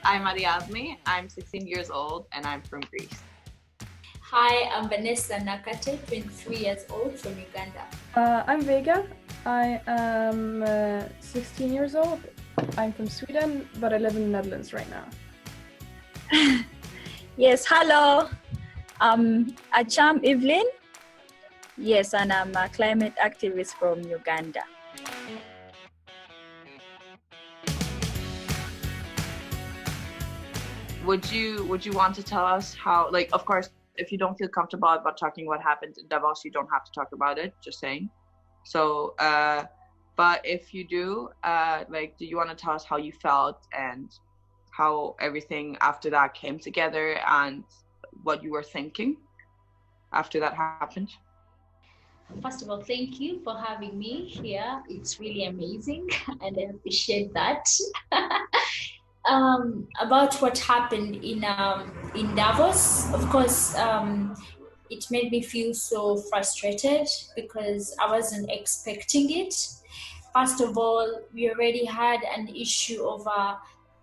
I'm Ariadne. I'm 16 years old and I'm from Greece. Hi, I'm Vanessa Nakate, 23 years old from Uganda. I'm Vega. I am 16 years old. I'm from Sweden, but I live in the Netherlands right now. Yes, hello. I'm Acham Evelyn. Yes, and I'm a climate activist from Uganda. Would you want to tell us how, like, of course, if you don't feel comfortable about talking what happened in Davos, you don't have to talk about it, just saying. So, but if you do, do you want to tell us how you felt and how everything after that came together and what you were thinking after that happened? First of all, thank you for having me here. It's really amazing and I appreciate that. About what happened in Davos, of course, it made me feel so frustrated because I wasn't expecting it. First of all, we already had an issue of a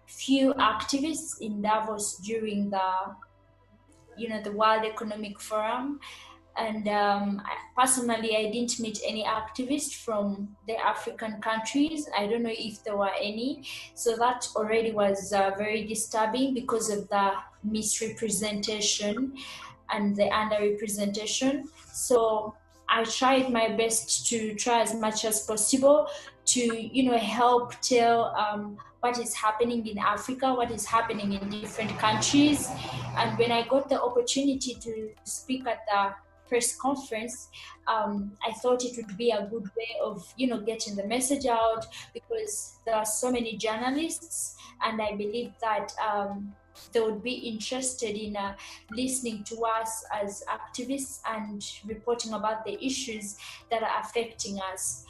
few activists in Davos during the World Economic Forum. And personally, I didn't meet any activists from the African countries. I don't know if there were any. So that already was very disturbing because of the misrepresentation and the underrepresentation. So I tried my best to try as much as possible to, help tell what is happening in Africa, what is happening in different countries. And when I got the opportunity to speak at the press conference, I thought it would be a good way of, getting the message out because there are so many journalists, and I believe that they would be interested in listening to us as activists and reporting about the issues that are affecting us.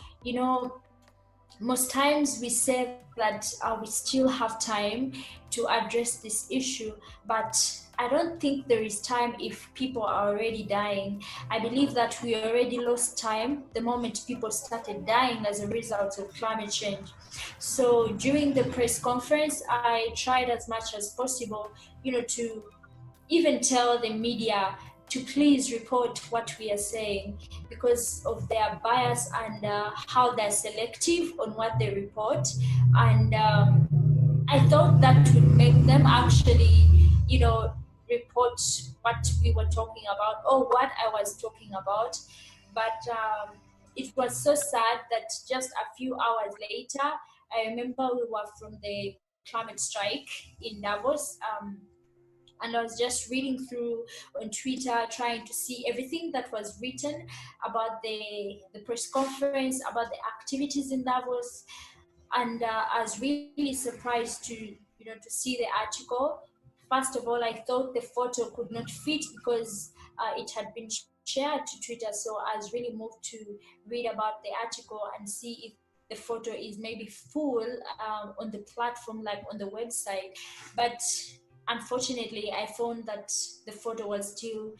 Most times we say that we still have time to address this issue, but I don't think there is time if people are already dying. I believe that we already lost time the moment people started dying as a result of climate change. So during the press conference, I tried as much as possible, to even tell the media to please report what we are saying because of their bias and how they're selective on what they report. And I thought that would make them actually, report what we were talking about or what I was talking about. But it was so sad that just a few hours later, I remember we were from the climate strike in Davos. And I was just reading through on Twitter, trying to see everything that was written about the press conference, about the activities in Davos. And I was really surprised to see the article. First of all, I thought the photo could not fit because it had been shared to Twitter. So I was really moved to read about the article and see if the photo is maybe full on the platform, like on the website. But unfortunately, I found that the photo was still,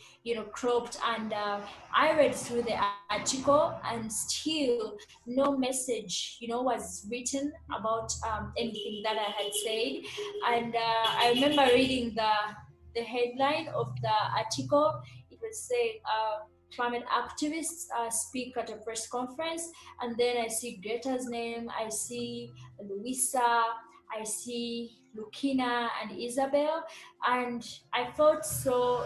cropped, and I read through the article, and still no message, was written about anything that I had said. And I remember reading the headline of the article. It was saying, climate activists speak at a press conference, and then I see Greta's name, I see Luisa, I see Lukina and Isabel, and I felt so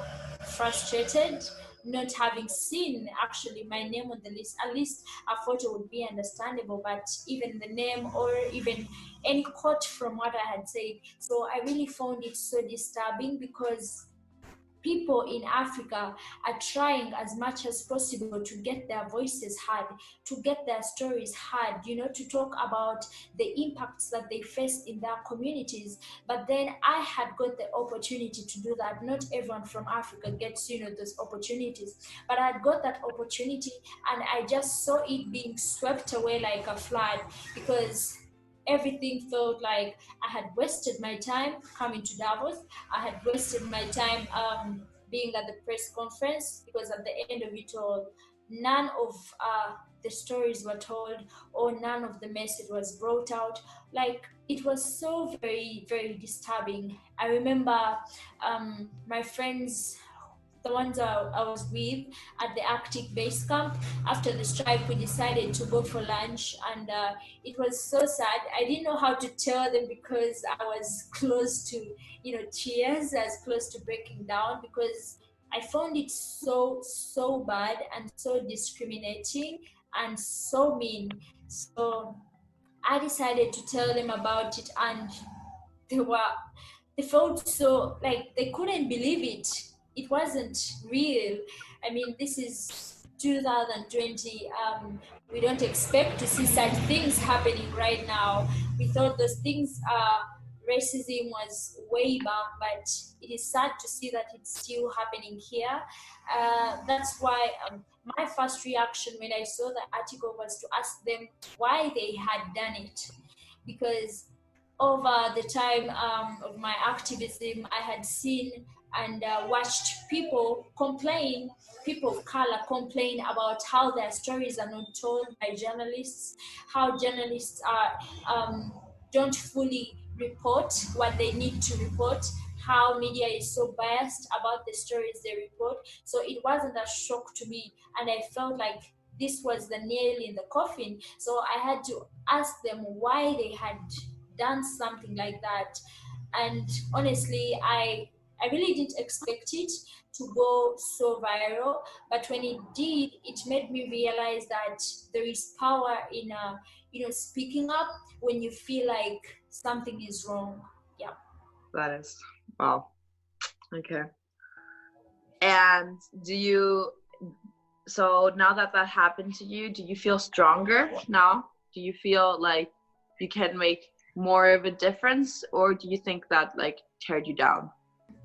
frustrated not having seen actually my name on the list. At least a photo would be understandable, but even the name or even any quote from what I had said. So I really found it so disturbing because people in Africa are trying as much as possible to get their voices heard, to get their stories heard, to talk about the impacts that they face in their communities. But then I had got the opportunity to do that. Not everyone from Africa gets, those opportunities, but I had got that opportunity and I just saw it being swept away like a flood because everything felt like I had wasted my time coming to Davos. I had wasted my time being at the press conference because at the end of it all, none of the stories were told, or none of the message was brought out. Like, it was so very, very disturbing. I remember my friends, the ones I was with at the Arctic base camp, after the strike, we decided to go for lunch, and it was so sad. I didn't know how to tell them because I was close to, tears, as close to breaking down, because I found it so bad and so discriminating and so mean. So I decided to tell them about it, and they felt so, like, they couldn't believe it. It wasn't real. I mean, this is 2020. We don't expect to see such things happening right now. We thought those things, racism was way back, but it is sad to see that it's still happening here. That's why my first reaction when I saw the article was to ask them why they had done it, because over the time of my activism, I had seen and watched people of color complain about how their stories are not told by journalists, how journalists don't fully report what they need to report, how media is so biased about the stories they report. So it wasn't a shock to me, and I felt like this was the nail in the coffin. So I had to ask them why they had done something like that. And honestly, I really didn't expect it to go so viral, but when it did, it made me realize that there is power in speaking up when you feel like something is wrong. Yeah. That is, wow. Okay. And so now that happened to you, do you feel stronger now? Do you feel like you can make more of a difference, or do you think that like teared you down?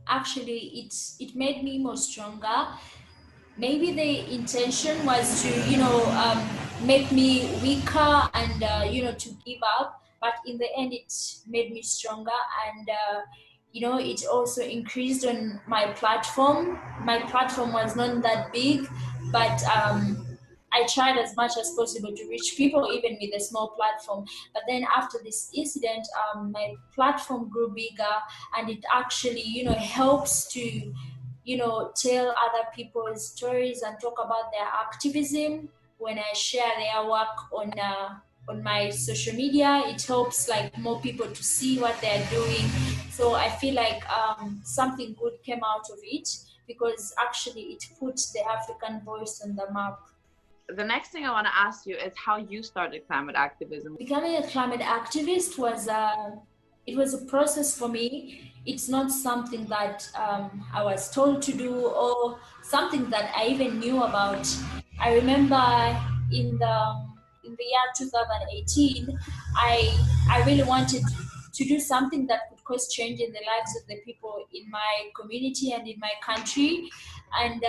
Actually, it made me more stronger. Maybe the intention was to make me weaker and to give up, but in the end it made me stronger, and it also increased on my platform. My platform was not that big, but I tried as much as possible to reach people, even with a small platform. But then after this incident, my platform grew bigger, and it actually, helps to, tell other people's stories and talk about their activism. When I share their work on my social media, it helps like more people to see what they're doing. So I feel like something good came out of it, because actually it puts the African voice on the map. The next thing I want to ask you is how you started climate activism. Becoming a climate activist was a process for me. It's not something that I was told to do or something that I even knew about. I remember in the year 2018, I really wanted to do something that could cause change in the lives of the people in my community and in my country. And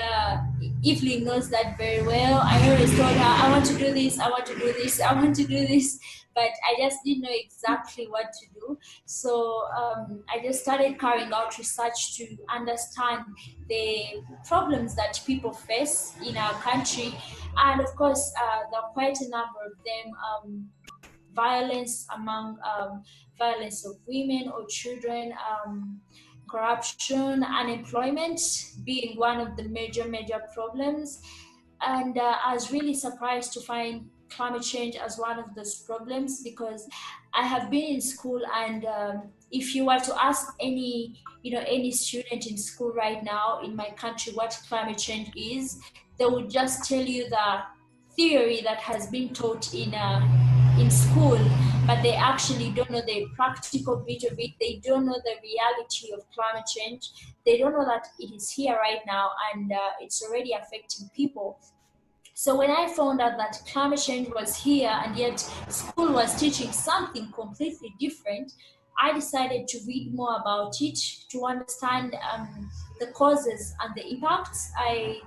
Evelyn knows that very well. I always told her, I want to do this, I want to do this, I want to do this, but I just didn't know exactly what to do. So I just started carrying out research to understand the problems that people face in our country. And of course, there are quite a number of them. Violence violence of women or children, corruption, unemployment being one of the major problems. And I was really surprised to find climate change as one of those problems, because I have been in school, and if you were to ask any student in school right now in my country what climate change is, they would just tell you the theory that has been taught in school, but they actually don't know the practical bit of it. They don't know the reality of climate change. They don't know that it is here right now, and it's already affecting people. So when I found out that climate change was here and yet school was teaching something completely different, I decided to read more about it, to understand the causes and the impacts. I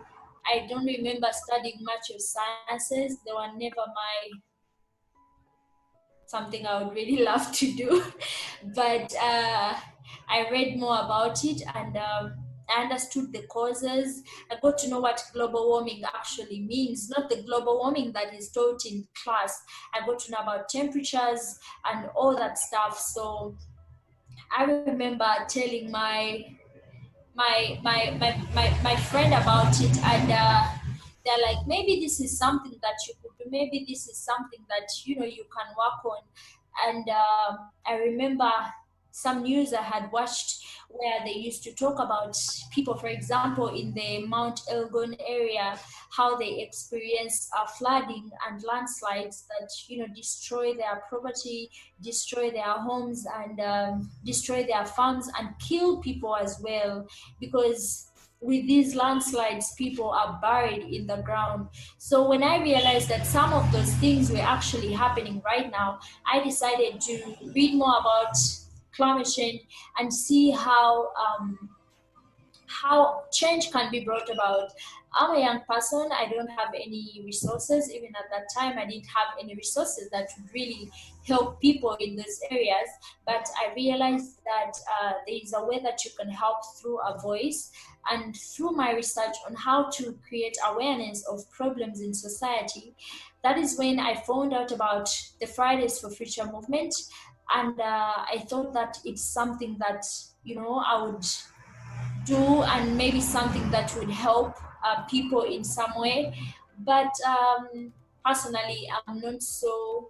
don't remember studying much of sciences. They were never something I would really love to do, but I read more about it, and I understood the causes. I got to know what global warming actually means, not the global warming that is taught in class. I got to know about temperatures and all that stuff. So I remember telling my friend about it, and they're like, maybe this is something that you could do, maybe this is something that you can work on. And I remember some news I had watched where they used to talk about people, for example, in the Mount Elgon area, how they experience flooding and landslides that destroy their property, destroy their homes, and destroy their farms and kill people as well, because with these landslides, people are buried in the ground. So when I realized that some of those things were actually happening right now, I decided to read more about climate change and see how change can be brought about. I'm a young person. I don't have any resources. Even at that time, I didn't have any resources that would really help people in those areas. But I realized that there is a way that you can help through a voice. And through my research on how to create awareness of problems in society, that is when I found out about the Fridays for Future movement. And I thought that it's something that, I would do, and maybe something that would help people in some way. But personally, I'm not so.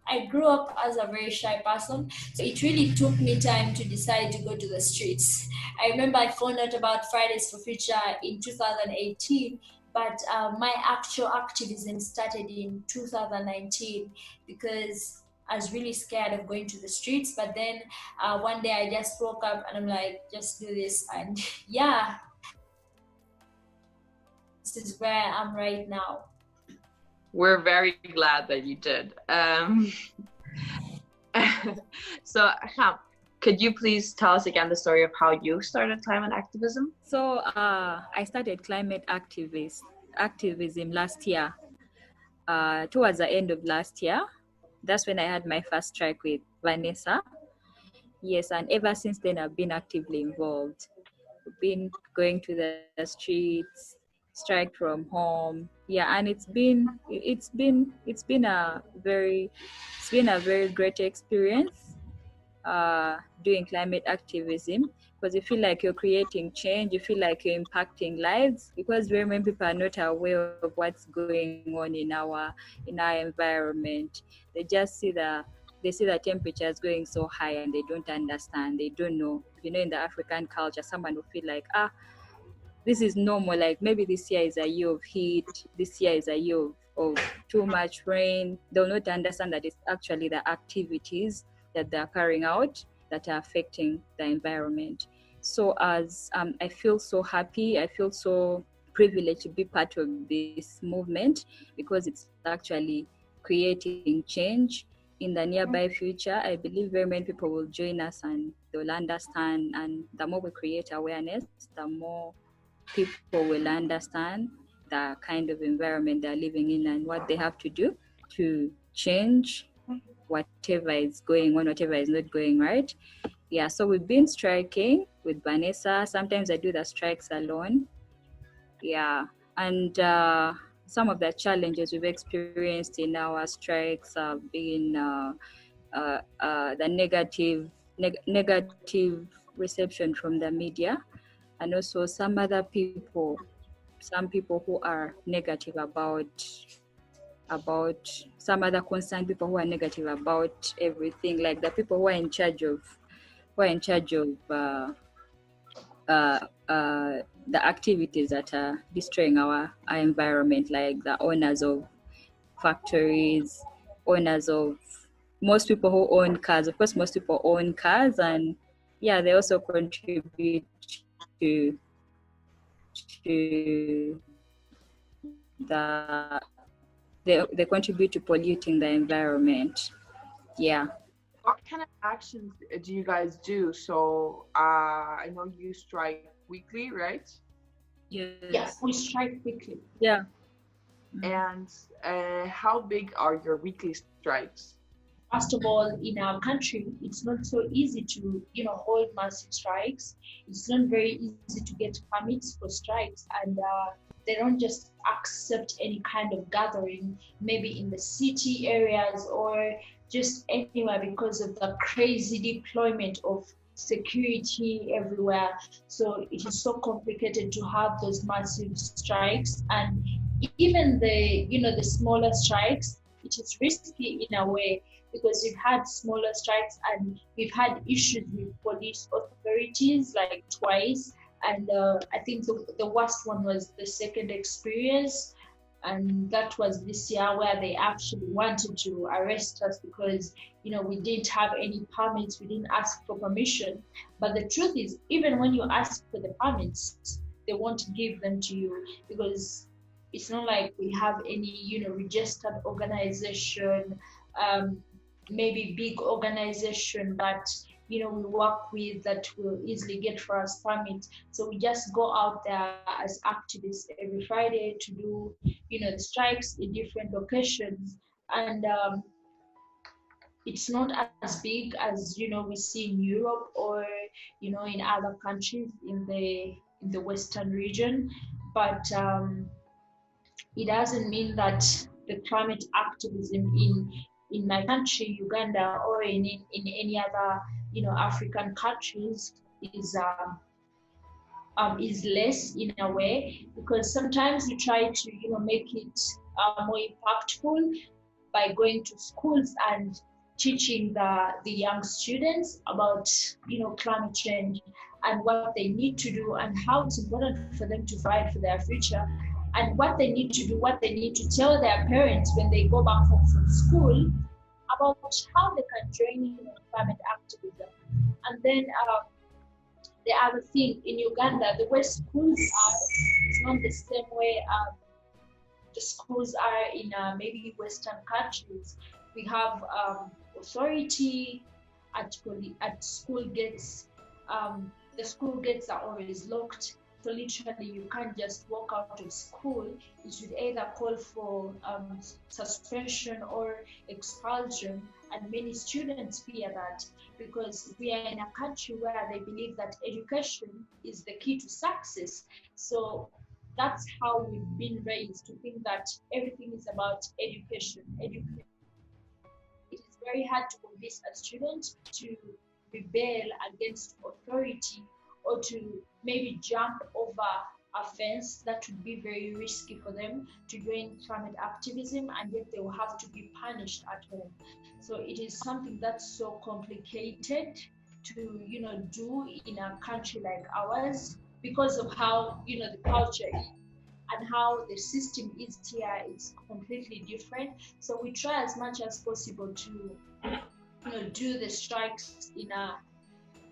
I grew up as a very shy person, so it really took me time to decide to go to the streets. I remember I found out about Fridays for Future in 2018, but my actual activism started in 2019 because I was really scared of going to the streets. But then one day I just woke up and I'm like, just do this. And yeah, this is where I am right now. We're very glad that you did. So, Acham, could you please tell us again the story of how you started climate activism? So I started climate activism last year, towards the end of last year. That's when I had my first strike with Vanessa. Yes, and ever since then I've been actively involved. I've been going to the streets, strike from home. Yeah, and it's been a very great experience doing climate activism, because you feel like you're creating change, you feel like you're impacting lives, because very many people are not aware of what's going on in our environment. They just see the temperatures going so high and they don't understand, they don't know. In the African culture, someone will feel like, this is normal, like maybe this year is a year of heat, this year is a year of too much rain. They'll not understand that it's actually the activities that they're carrying out that are affecting the environment. So as I feel so happy, I feel so privileged to be part of this movement, because it's actually creating change in the nearby future. I believe very many people will join us and they'll understand, and the more we create awareness, the more people will understand the kind of environment they're living in and what they have to do to change whatever is going on, whatever is not going right. Yeah, so we've been striking with Vanessa. Sometimes I do the strikes alone. Yeah, and some of the challenges we've experienced in our strikes have been the negative reception from the media, and also some people who are negative about some other concerned people who are negative about everything, like the people who are in charge of the activities that are destroying our environment, like the owners of factories, most people who own cars. Of course, most people own cars, and yeah, they also contribute to they contribute to polluting the environment. Yeah. What kind of actions do you guys do? So I know you strike weekly, right? Yes. Yeah, we strike weekly. Yeah. And how big are your weekly strikes? First of all, in our country, it's not so easy to, hold massive strikes. It's not very easy to get permits for strikes, and they don't just accept any kind of gathering, maybe in the city areas or just anywhere, because of the crazy deployment of security everywhere. So it is so complicated to have those massive strikes, and even the smaller strikes, it is risky in a way, because we've had smaller strikes and we've had issues with police authorities like twice. And I think the worst one was the second experience, and that was this year, where they actually wanted to arrest us because we didn't have any permits, we didn't ask for permission. But the truth is, even when you ask for the permits, they won't give them to you, because it's not like we have any registered organization, maybe big organization that we work with that will easily get for us permits. So we just go out there as activists every Friday to do the strikes in different locations, and it's not as big as we see in Europe or in other countries in the Western region. But it doesn't mean that the climate activism in my country, Uganda, or in any other African countries is less in a way, because sometimes we try to make it more impactful by going to schools and teaching the young students about climate change and what they need to do and how it's important for them to fight for their future, and what they need to do, what they need to tell their parents when they go back home from school about how they can join in climate activism. And then the other thing, in Uganda, the way schools are, it's not the same way the schools are in maybe Western countries. We have authority at school gates. The school gates are always locked. So literally, you can't just walk out of school. It should either call for suspension or expulsion, and many students fear that, because we are in a country where they believe that education is the key to success. So that's how we've been raised, to think that everything is about education. It is very hard to convince a student to rebel against authority, or to maybe jump over a fence that would be very risky for them to join climate activism, and yet they will have to be punished at home. So it is something that's so complicated to do in a country like ours, because of how the culture is and how the system is here. It's completely different. So we try as much as possible to do the strikes in a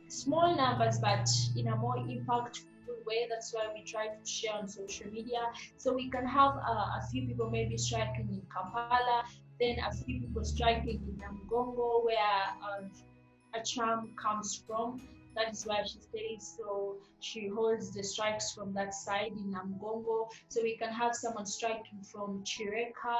small numbers, but in a more impactful way. That's why we try to share on social media, so we can have a few people maybe striking in Kampala, then a few people striking in Namgongo, where Acham comes from. That is where she stays, so she holds the strikes from that side in Namgongo. So we can have someone striking from Chireka,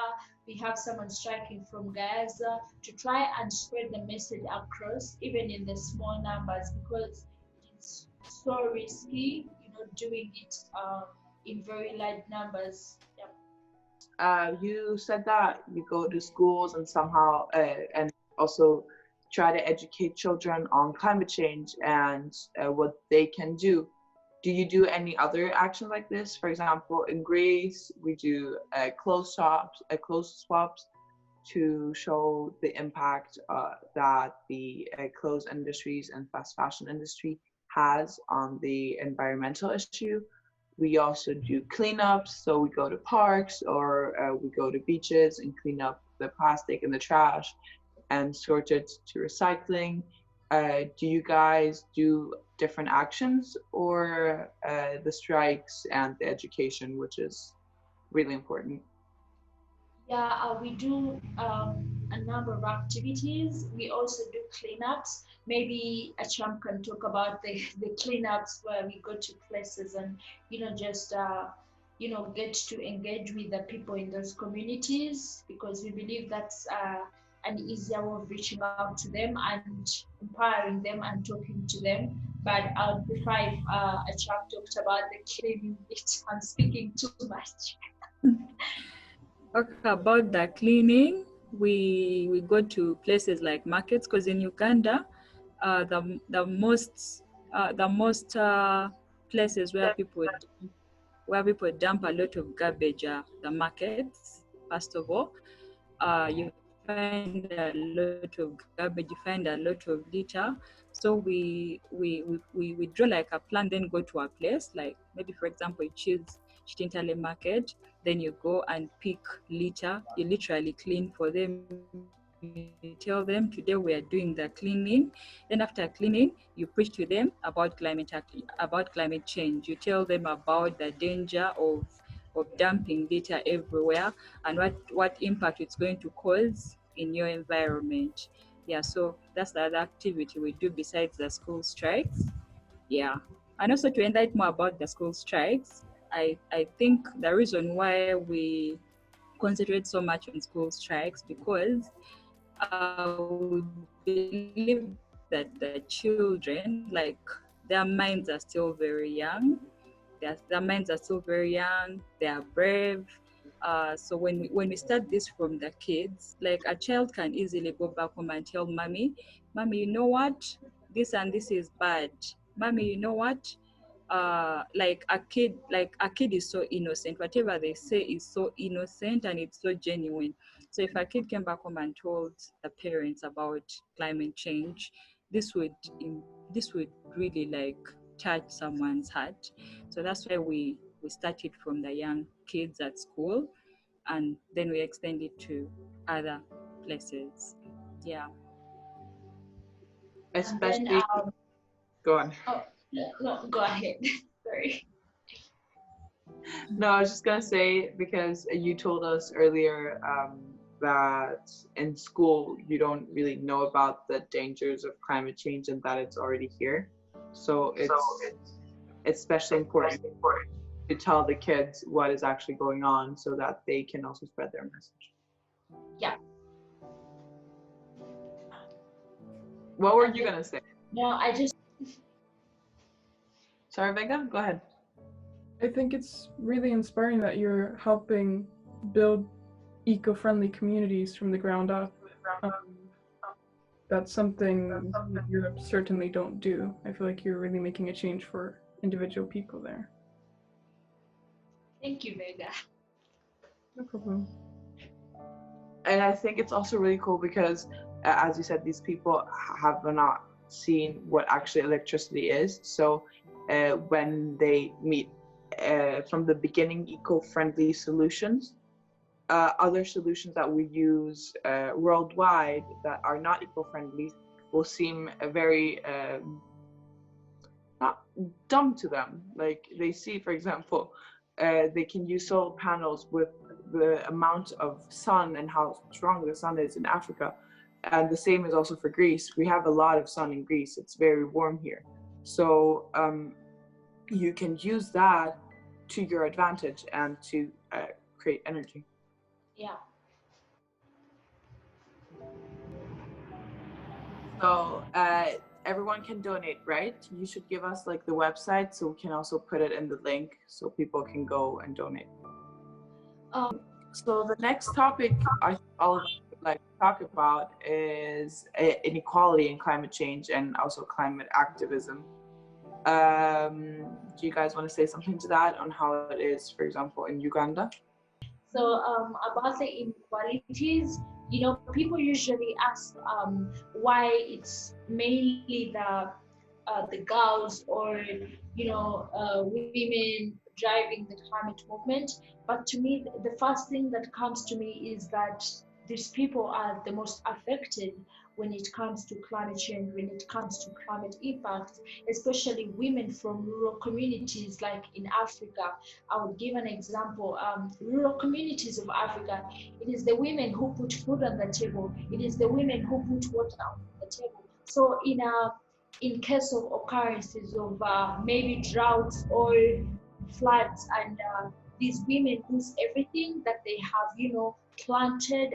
we have someone striking from Gaza, to try and spread the message across, even in the small numbers, because it's so risky, doing it in very large numbers. Yeah. You said that you go to schools and somehow and also try to educate children on climate change and what they can do. Do you do any other action like this? For example, in Greece, we do clothes swaps to show the impact that the clothes industries and fast fashion industry has on the environmental issue. We also do cleanups, so we go to parks or we go to beaches and clean up the plastic and the trash and sort it to recycling. Do you guys do different actions, or the strikes and the education, which is really important? Yeah, we do a number of activities. We also do cleanups. Maybe Acham can talk about the cleanups where we go to places and just get to engage with the people in those communities, because we believe that's an easier way of reaching out to them and empowering them and talking to them. But I would prefer if Acham talked about the cleaning bit. I'm speaking too much. Okay, about the cleaning, we go to places like markets, because in Uganda, the most places where people dump a lot of garbage are the markets. First of all, you find a lot of garbage, you find a lot of litter. So we draw like a plan, then go to a place, like maybe for example you choose Chitintale market, then you go and pick litter, you literally clean for them. You tell them today we are doing the cleaning. Then after cleaning, you preach to them about climate change. You tell them about the danger of dumping litter everywhere and what impact it's going to cause in your environment. Yeah, so that's the other activity we do besides the school strikes. Yeah, and also to enlighten more about the school strikes, I think the reason why we concentrate so much on school strikes because we believe that the children, like, their minds are still very young. Their minds are still very young. They are brave. So when we start this from the kids, like a child can easily go back home and tell mommy, you know what? This and this is bad. Mommy, you know what? Like a kid is so innocent. Whatever they say is so innocent and it's so genuine. So if a kid came back home and told the parents about climate change, this would really like touch someone's heart. So that's why we started from the young kids at school, and then we extend it to other places. Yeah. Especially, Then, go on. Oh, no, go ahead. Sorry. No, I was just gonna say, because you told us earlier that in school you don't really know about the dangers of climate change and that it's already here. So it's especially important to tell the kids what is actually going on so that they can also spread their message. Yeah. What were you gonna say? No, I just. Sorry, Vega, go ahead. I think it's really inspiring that you're helping build eco-friendly communities from the ground up. That's something Europe certainly don't do. I feel like you're really making a change for individual people there. Thank you, Vega. No problem. And I think it's also really cool because, as you said, these people have not seen what actually electricity is. So when they meet from the beginning eco-friendly solutions, other solutions that we use worldwide that are not eco-friendly will seem very not dumb to them. Like they see, for example, they can use solar panels with the amount of sun and how strong the sun is in Africa. And the same is also for Greece. We have a lot of sun in Greece. It's very warm here. So you can use that to your advantage and to create energy. Yeah. So everyone can donate, right? You should give us like the website so we can also put it in the link so people can go and donate. So the next topic I'll like to talk about is inequality and climate change and also climate activism. Do you guys want to say something to that on how it is, for example, in Uganda? So about the inequalities, you know, people usually ask why it's mainly the girls or women driving the climate movement. But to me, the first thing that comes to me is that these people are the most affected when it comes to climate change, when it comes to climate impacts, especially women from rural communities like in Africa. I would give an example. Rural communities of Africa, it is the women who put food on the table. It is the women who put water on the table. So in case of occurrences of maybe droughts or floods and these women lose everything that they have, planted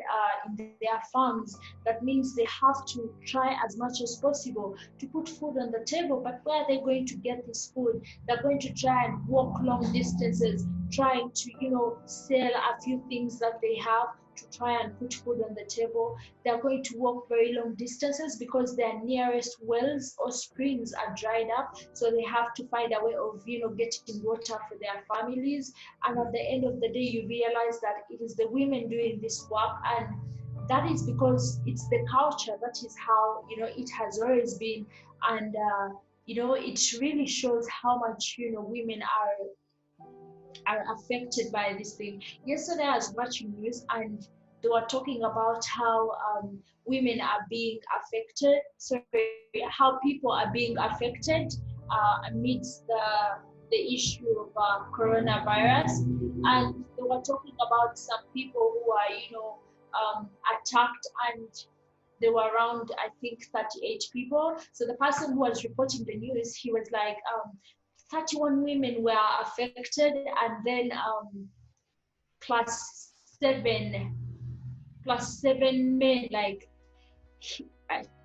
in their farms. That means they have to try as much as possible to put food on the table. But where are they going to get this food? They're going to try and walk long distances, trying to, sell a few things that they have to try and put food on the table. They're going to walk very long distances because their nearest wells or springs are dried up. So they have to find a way of, getting water for their families. And at the end of the day, you realize that it is the women doing this work. And that is because it's the culture. That is how, it has always been. And, it really shows how much, women are affected by this thing. Yesterday I was watching news and they were talking about how women are being affected, how people are being affected amidst the issue of coronavirus. And they were talking about some people who are, attacked, and there were around, I think, 38 people. So the person who was reporting the news, he was like, 31 women were affected, and then plus seven men. Like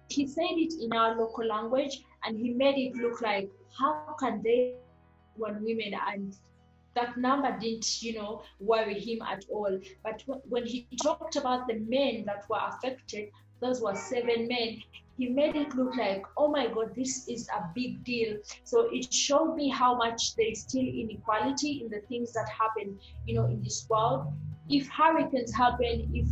he said it in our local language, and he made it look like, how can they 1 women? And that number didn't, worry him at all. But when he talked about the men that were affected, those were 7 men. He made it look like, oh my God, this is a big deal. So it showed me how much there is still inequality in the things that happen, in this world. If hurricanes happen, if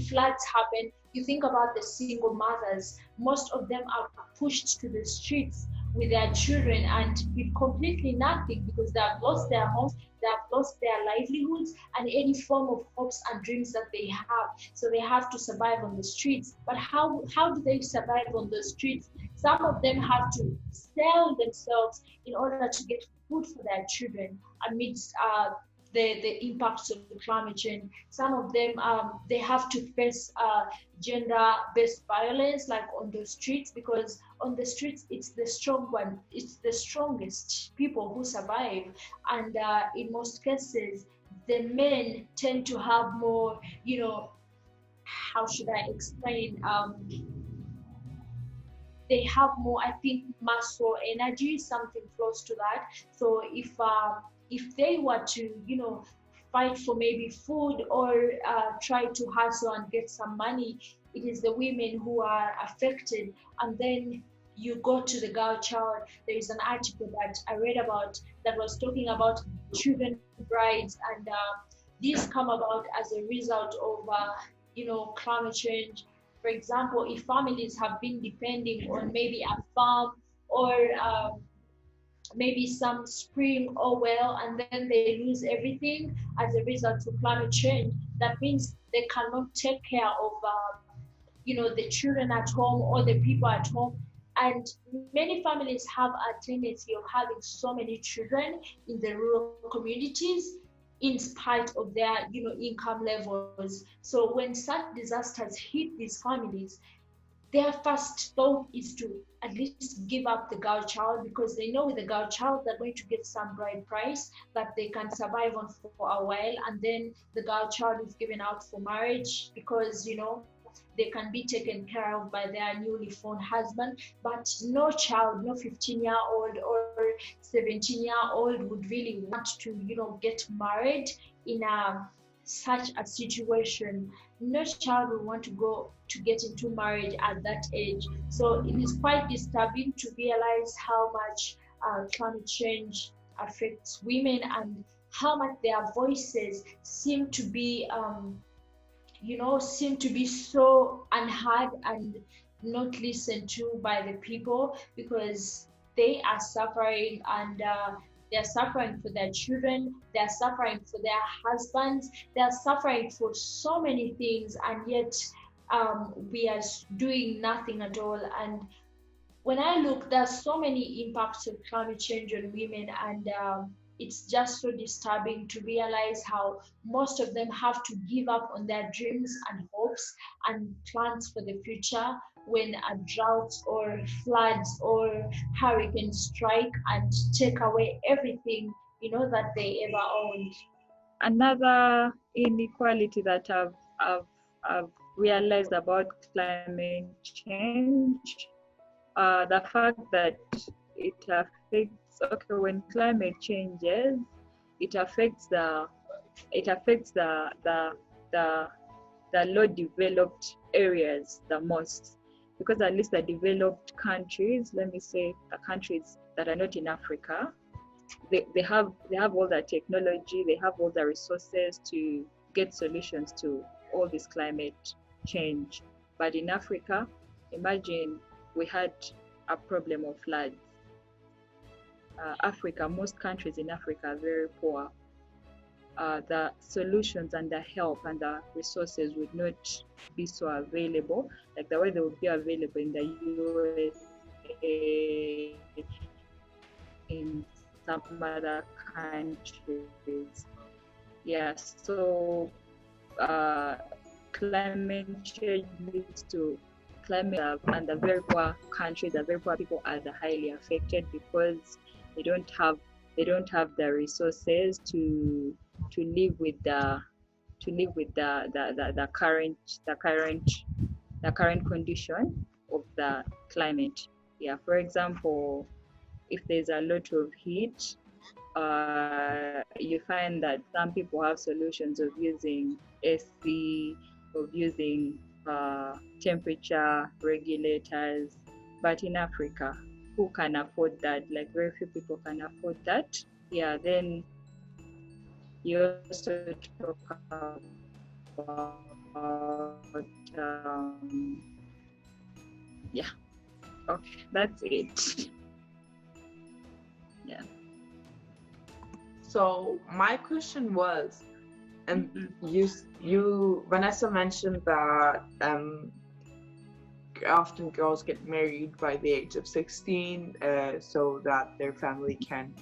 floods happen, you think about the single mothers. Most of them are pushed to the streets with their children and with completely nothing, because they have lost their homes, they have lost their livelihoods and any form of hopes and dreams that they have. So they have to survive on the streets. But how do they survive on the streets? Some of them have to sell themselves in order to get food for their children amidst the impacts of climate change. Some of them, they have to face gender-based violence, like on the streets, because on the streets, it's the strongest people who survive. And in most cases, the men tend to have more, how should I explain? They have more, I think, muscle energy, something close to that. So if they were to, fight for maybe food or try to hustle and get some money, it is the women who are affected. And then you go to the girl child. There is an article that I read about that was talking about children brides, and these come about as a result of climate change. For example, if families have been depending on maybe a farm or maybe some spring or well, and then they lose everything as a result of climate change, that means they cannot take care of the children at home or the people at home. And many families have a tendency of having so many children in the rural communities in spite of their income levels. So when such disasters hit these families, their first thought is to at least give up the girl child, because they know with the girl child they're going to get some bride price that they can survive on for a while, and then the girl child is given out for marriage because they can be taken care of by their newly found husband. But no child, no 15-year-old or 17-year-old would really want to get married in such a situation. No child will want to get into marriage at that age. So it is quite disturbing to realize how much climate change affects women and how much their voices seem to be so unheard and not listened to by the people, because they are suffering, and they're suffering for their children, they're suffering for their husbands, they're suffering for so many things, and yet we are doing nothing at all. And when I look, there's so many impacts of climate change on women, and it's just so disturbing to realize how most of them have to give up on their dreams and hopes and plans for the future when a drought or floods or hurricanes strike and take away everything that they ever owned. Another inequality that I've realized about climate change, the fact that it affects, when climate changes, it affects the low developed areas the most, because at least the developed countries, let me say the countries that are not in Africa, they have all the technology, they have all the resources to get solutions to all this climate change. But in Africa, imagine we had a problem of floods. Africa, most countries in Africa are very poor. The solutions and the help and the resources would not be so available, like the way they would be available in the USA, in some other countries. Yeah, so climate change leads to climate, and the very poor countries, the very poor people are the highly affected because they don't have the resources to live with the current condition of the climate. Yeah, for example, if there's a lot of heat, you find that some people have solutions of using AC, of using temperature regulators, but in Africa, who can afford that? Like very few people can afford that. Yeah, then you also talk about yeah, okay, that's it. Yeah. So my question was, you Vanessa mentioned that often girls get married by the age of 16 so that their family can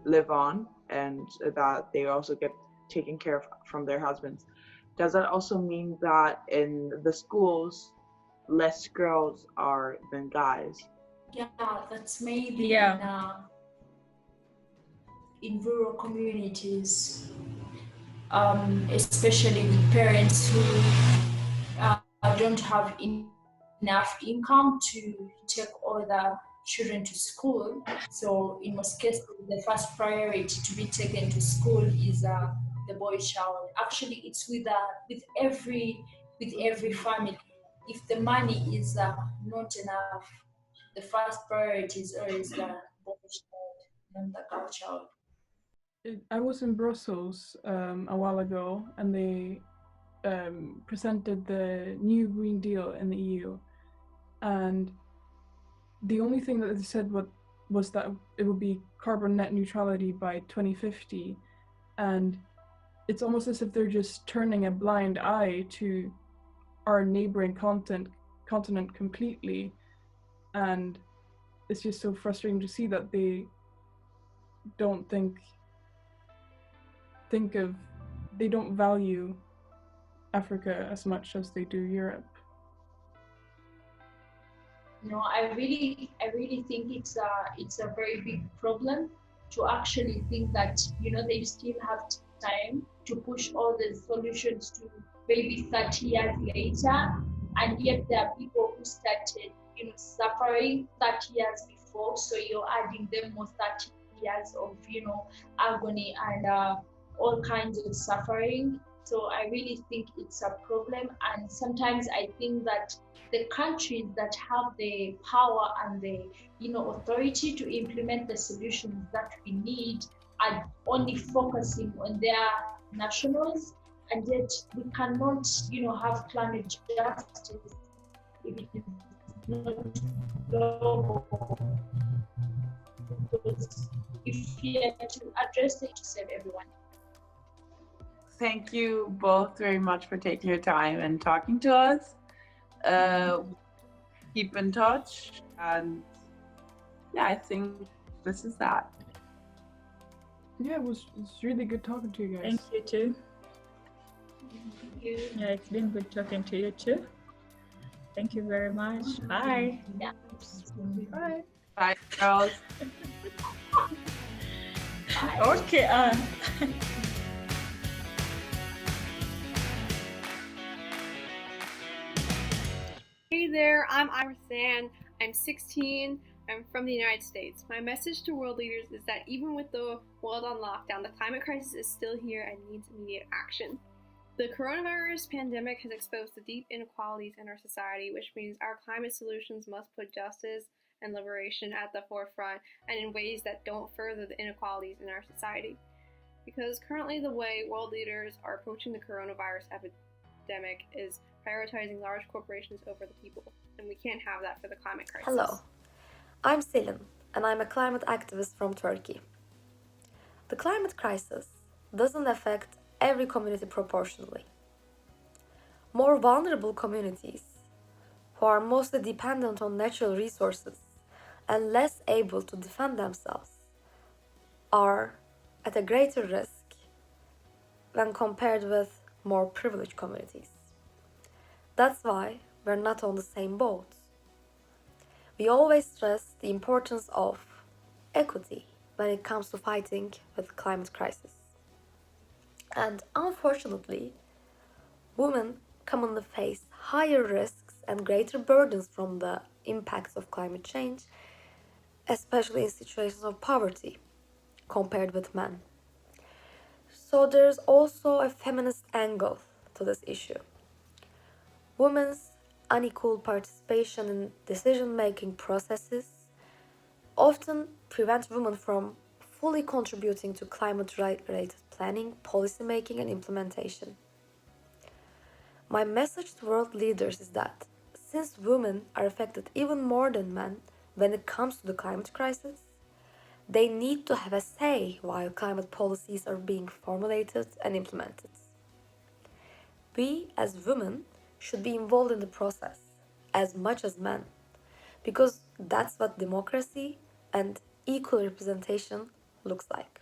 live on, and that they also get taken care of from their husbands. Does that also mean that in the schools less girls are than guys? Yeah, that's maybe in rural communities, especially with parents who don't have enough income to take all the children to school. So in most cases, the first priority to be taken to school is the boy child. Actually, it's with every family. If the money is not enough, the first priority is always the boy child and the girl child. I was in Brussels a while ago, and they presented the new Green Deal in the EU, and the only thing that they said was that it would be carbon net neutrality by 2050, and it's almost as if they're just turning a blind eye to our neighboring continent completely, and it's just so frustrating to see that they don't they don't value Africa as much as they do Europe. No, I really think it's a very big problem to actually think that they still have time to push all the solutions to maybe 30 years later, and yet there are people who started suffering 30 years before, so you're adding them more 30 years of agony and all kinds of suffering. So I really think it's a problem, and sometimes I think that the countries that have the power and the authority to implement the solutions that we need are only focusing on their nationals, and yet we cannot have climate justice if it is not global. Because if we are to address it to save everyone. Thank you both very much for taking your time and talking to us. Keep in touch, and yeah, I think this is that. Yeah, it's really good talking to you guys. Thank you too. Thank you. Yeah, it's been good talking to you too. Thank you very much. Bye. Yeah. Bye. Bye, girls. Okay. Hey there, I'm Zhan. I'm 16. I'm from the United States. My message to world leaders is that even with the world on lockdown, the climate crisis is still here and needs immediate action. The coronavirus pandemic has exposed the deep inequalities in our society, which means our climate solutions must put justice and liberation at the forefront and in ways that don't further the inequalities in our society. Because currently the way world leaders are approaching the coronavirus epidemic is prioritizing large corporations over the people, and we can't have that for the climate crisis. Hello, I'm Selin, and I'm a climate activist from Turkey. The climate crisis doesn't affect every community proportionally. More vulnerable communities, who are mostly dependent on natural resources and less able to defend themselves, are at a greater risk when compared with more privileged communities. That's why we're not on the same boat. We always stress the importance of equity when it comes to fighting with the climate crisis. And unfortunately, women commonly face higher risks and greater burdens from the impacts of climate change, especially in situations of poverty, compared with men. So there's also a feminist angle to this issue. Women's unequal participation in decision-making processes often prevent women from fully contributing to climate-related planning, policymaking, and implementation. My message to world leaders is that since women are affected even more than men when it comes to the climate crisis, they need to have a say while climate policies are being formulated and implemented. We, as women, should be involved in the process as much as men, because that's what democracy and equal representation looks like.